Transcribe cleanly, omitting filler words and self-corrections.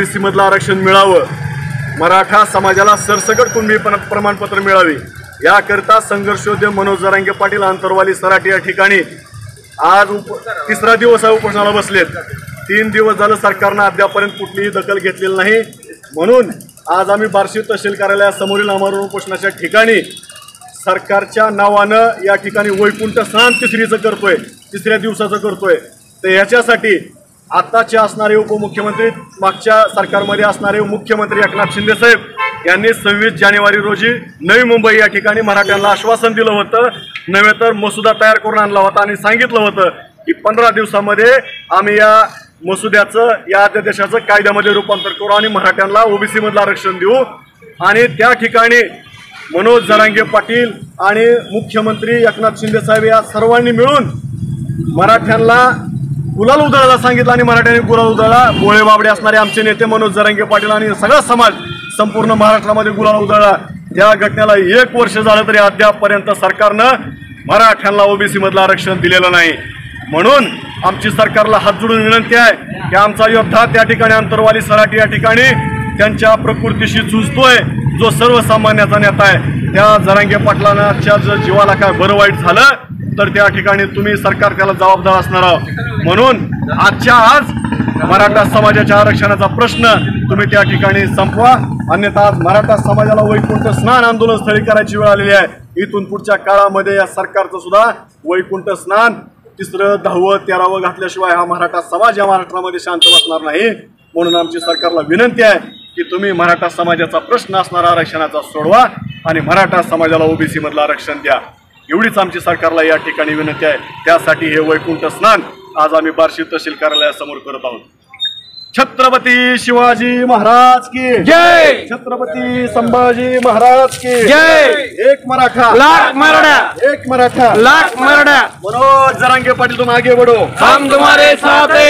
OBC मधलं आरक्षण मिळावं, मराठा समाजाला सरसकट कुणबी प्रमाणपत्र मिळावे याकरिता संघर्षोद्यम मनोज जरांगे पाटील आंतरवाली सराटी या ठिकाणी आज तिसरा दिवस उपोषणाला बसलेत। 3 दिवस झालं सरकारनं अद्यापर्यंत कुठलीही दखल घेतलेली नाही, म्हणून आज आम्ही बार्शी तहसील कार्यालयासमोरील आमरण उपोषणाच्या ठिकाणी सरकारच्या नावानं या ठिकाणी वैकुंठ स्नान तिसऱ्या दिवसाचं करतोय। तर याच्यासाठी आताचे असणारे उपमुख्यमंत्री, मागच्या सरकारमध्ये असणारे मुख्यमंत्री एकनाथ शिंदे साहेब यांनी 26 जानेवारी रोजी नवी मुंबई या ठिकाणी मराठ्यांना आश्वासन दिलं होतं, नव्हे तर मसुदा तयार करून आणला होता आणि सांगितलं होतं की 15 दिवसामध्ये आम्ही या मसुद्याचं, या अध्यादेशाचं कायद्यामध्ये रूपांतर करू आणि मराठ्यांना ओबीसी मधलं आरक्षण देऊ। आणि त्या ठिकाणी मनोज जरांगे पाटील आणि मुख्यमंत्री एकनाथ शिंदे साहेब या सर्वांनी मिळून मराठ्यांना गुलाल उधळायला सांगितलं आणि मराठ्यांनी गुलाल उधळला। बोळे बाबडे असणारे आमचे नेते मनोज जरांगे पाटील आणि सगळा समाज संपूर्ण महाराष्ट्रामध्ये गुलाल उधळला। त्या घटनेला 1 वर्ष झालं तरी अद्यापपर्यंत सरकारनं मराठ्यांना ओबीसी मधलं आरक्षण दिलेलं नाही। म्हणून आमची सरकारला हात जोडून विनंती आहे की आमचा योद्धा त्या ठिकाणी आंतरवाली सराटी या ठिकाणी त्यांच्या प्रकृतीशी झुजतोय, जो सर्वसामान्याचा नेता आहे, त्या जरांगे पाटलांच्या जर जीवाला काय बरं वाईट झालं तर त्या ठिकाणी तुम्ही सरकार त्याला जबाबदार असणार आहोत। म्हणून आजच्या आज मराठा समाजाच्या आरक्षणाचा प्रश्न तुम्ही त्या ठिकाणी संपवा, अन्यथा मराठा समाजाला वैकुंठ स्नान आंदोलन स्थळी करायची वेळ आलेली आहे। इथून पुढच्या काळामध्ये या सरकारचं सुद्धा वैकुंठ स्नान 3रं 10वं 13वं घातल्याशिवाय हा मराठा समाज या महाराष्ट्रामध्ये शांत बसणार नाही। म्हणून आमची सरकारला विनंती आहे की तुम्ही मराठा समाजाचा प्रश्न असणारा आरक्षणाचा सोडवा आणि मराठा समाजाला ओबीसी मधलं आरक्षण द्या, एवढीच आमची सरकारला या ठिकाणी विनंती आहे। त्यासाठी हे वैकुंठ स्नान आज आम्ही बार्शी तहसील कार्यालयासमोर करत आहोत। छत्रपती शिवाजी महाराज की जय, छत्रपती संभाजी महाराज की जय। एक मराठा लाख मराठा, एक मराठा लाख मराठा। मनोज जरांगे पाटील तुम आगे बढ़ो, हम तुम्हारे साथ हैं।